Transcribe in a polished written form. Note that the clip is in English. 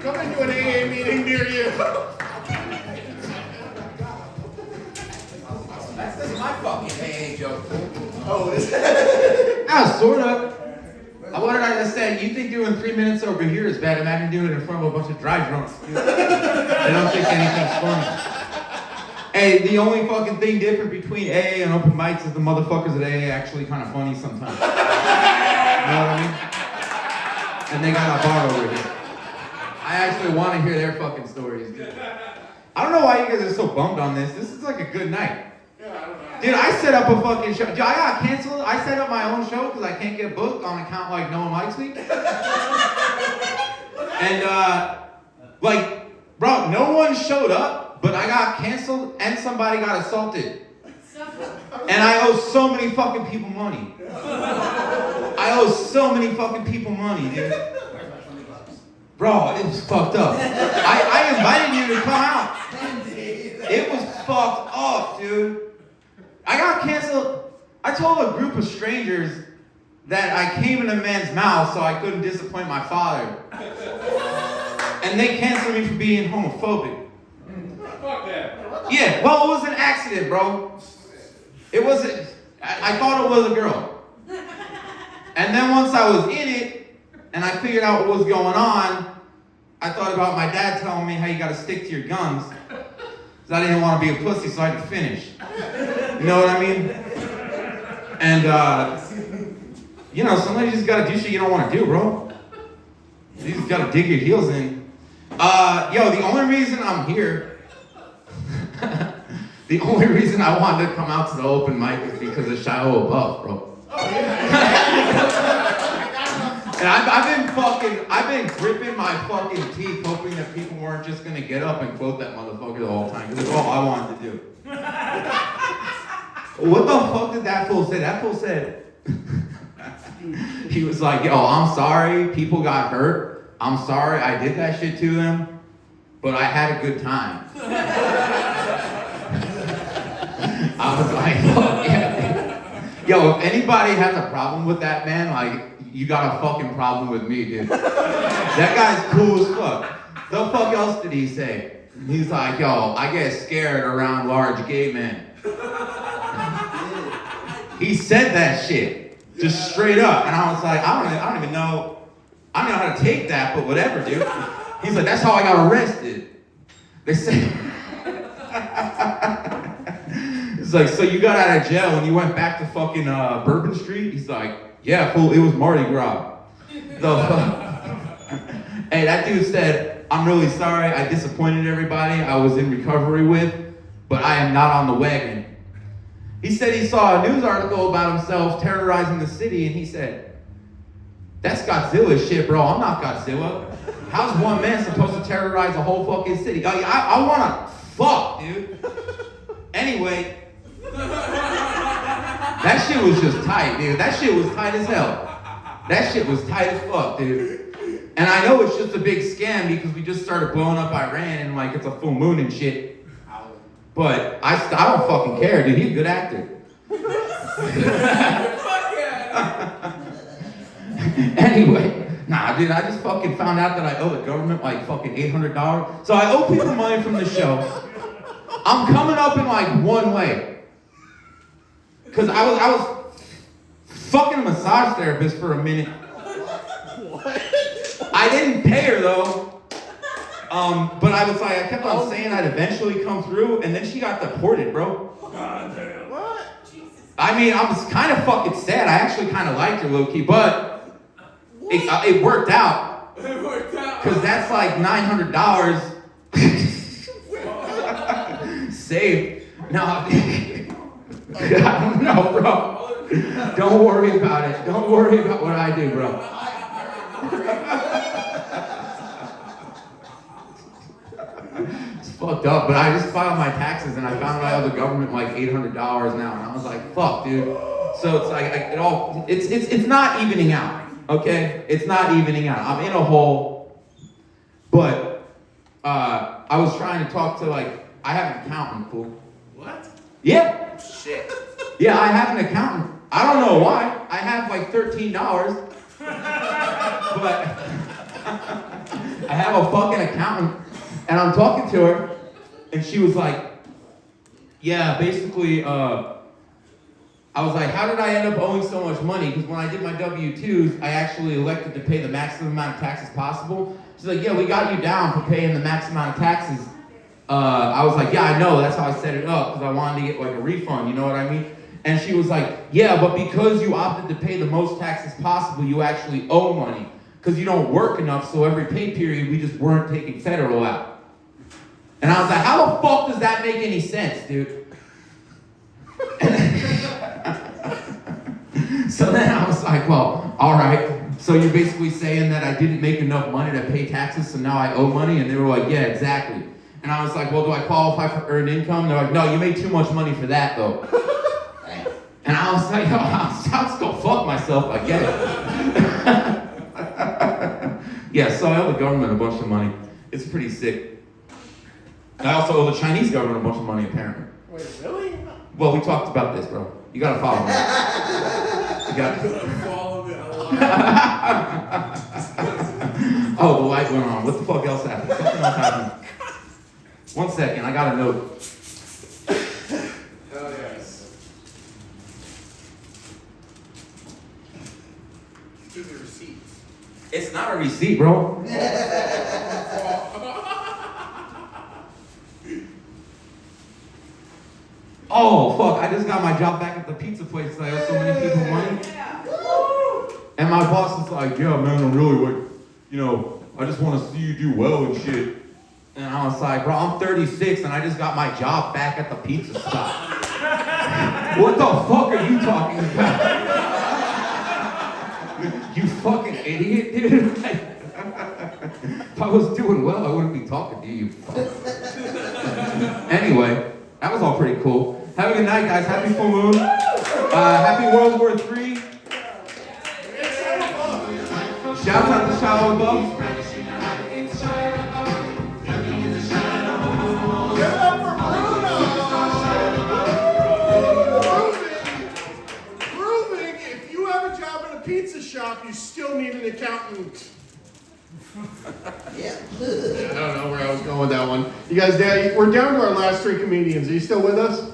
Come into an AA meeting near you. That's my fucking AA joke. Oh, is Sort of. What did I just say? You think doing 3 minutes over here is bad? Imagine doing it in front of a bunch of dry drunks. They don't think anything's funny. Hey, the only fucking thing different between AA and open mics is the motherfuckers at AA actually kind of funny sometimes. You know what I mean? And they got a bar over here. I actually want to hear their fucking stories, dude. I don't know why you guys are so bummed on this. This is like a good night. Dude, I set up a fucking show. Dude, I got canceled. I set up my own show because I can't get booked on account like no one likes me. And bro, no one showed up, but I got canceled and somebody got assaulted. And I owe so many fucking people money. I owe so many fucking people money, dude. Bro, it was fucked up. I invited you to come out. It was fucked up, dude. I got canceled. I told a group of strangers that I came in a man's mouth so I couldn't disappoint my father. And they canceled me for being homophobic. Fuck that. Yeah, well, it was an accident, bro. It wasn't, I thought it was a girl. And then once I was in it, and I figured out what was going on, I thought about my dad telling me how you gotta stick to your guns. Because I didn't want to be a pussy, so I had to finish. You know what I mean? And, sometimes you just gotta do shit you don't want to do, bro. You just gotta dig your heels in. The only reason I'm here, the only reason I wanted to come out to the open mic is because of Shia LaBeouf, bro. And I've been gripping my fucking teeth hoping that people weren't just gonna get up and quote that motherfucker the whole time, because it's all I wanted to do. What the fuck did that fool say? That fool said, he was like, yo, I'm sorry, people got hurt. I'm sorry I did that shit to them, but I had a good time. I was like, fuck yeah, dude. Yo, if anybody has a problem with that man, like, you got a fucking problem with me, dude. That guy's cool as fuck. The fuck else did he say? He's like, yo, I get scared around large gay men. He said that shit, just straight up. And I was like, I don't even know how to take that, but whatever, dude. He's like, that's how I got arrested. They say, it's like, so you got out of jail and you went back to fucking Bourbon Street? He's like, yeah, fool, it was Mardi Gras. Hey, that dude said, I'm really sorry, I disappointed everybody I was in recovery with, but I am not on the wagon. He said he saw a news article about himself terrorizing the city, and he said, that's Godzilla shit, bro, I'm not Godzilla. How's one man supposed to terrorize a whole fucking city? I wanna fuck, dude. Anyway, that shit was just tight, dude. That shit was tight as hell. That shit was tight as fuck, dude. And I know it's just a big scam because we just started blowing up Iran and like it's a full moon and shit. But I don't fucking care, dude. He's a good actor. Anyway, nah, dude, I just fucking found out that I owe the government like fucking $800. So I owe people money from the show. I'm coming up in like one way. Cause I was fucking a massage therapist for a minute. What? I didn't pay her though. But I was like, I kept on saying I'd eventually come through, and then she got deported, bro. God damn. What? I mean, I was kind of fucking sad. I actually kind of liked her low-key, but it worked out. It worked out. Cause that's like $900 saved. No, I don't know, bro. Don't worry about it. Don't worry about what I do, bro. It's fucked up, but I just filed my taxes and I found out I owe the government like $800 now, and I was like, fuck, dude. So it's like it's not evening out, okay? It's not evening out. I'm in a hole, but I was trying to talk to I have an accountant, fool. What? Yeah. Shit. Yeah, I have an accountant. I don't know why. I have like $13, but have a fucking accountant, and I'm talking to her, and she was like, yeah, basically, I was like, how did I end up owing so much money? Because when I did my W-2s, I actually elected to pay the maximum amount of taxes possible. She's like, yeah, we got you down for paying the maximum amount of taxes. I was like, yeah, I know, that's how I set it up, because I wanted to get like a refund, you know what I mean? And she was like, yeah, but because you opted to pay the most taxes possible, you actually owe money. Because you don't work enough, so every pay period, we just weren't taking federal out. And I was like, how the fuck does that make any sense, dude? So then I was like, well, all right. So you're basically saying that I didn't make enough money to pay taxes, so now I owe money? And they were like, yeah, exactly. And I was like, well, do I qualify for earned income? They're like, no, you made too much money for that, though. And I was like, oh, I'll just go fuck myself, I get it. Yeah, so I owe the government a bunch of money. It's pretty sick. I also owe the Chinese government a bunch of money, apparently. Wait, really? Well, we talked about this, bro. You gotta follow me. You gotta follow me. Oh, the light went on. What the fuck else happened? Something else happened. 1 second, I got a note. Hell yes. Give me receipts. It's not a receipt, bro. Oh, fuck, I just got my job back at the pizza place because I owe so many people money. And my boss is like, yeah, man, I'm really like, you know, I just want to see you do well and shit. And I was like, bro, I'm 36 and I just got my job back at the pizza spot. What the fuck are you talking about? You fucking idiot, dude. If I was doing well, I wouldn't be talking to you. Anyway, that was all pretty cool. Have a good night, guys. Happy full moon. Happy World War III. Shout out to Shallow Above. Give it up for Bruno! Proving if you have a job in a pizza shop, you still need an accountant. Yeah. I don't know where I was going with that one. You guys, we're down to our last three comedians. Are you still with us?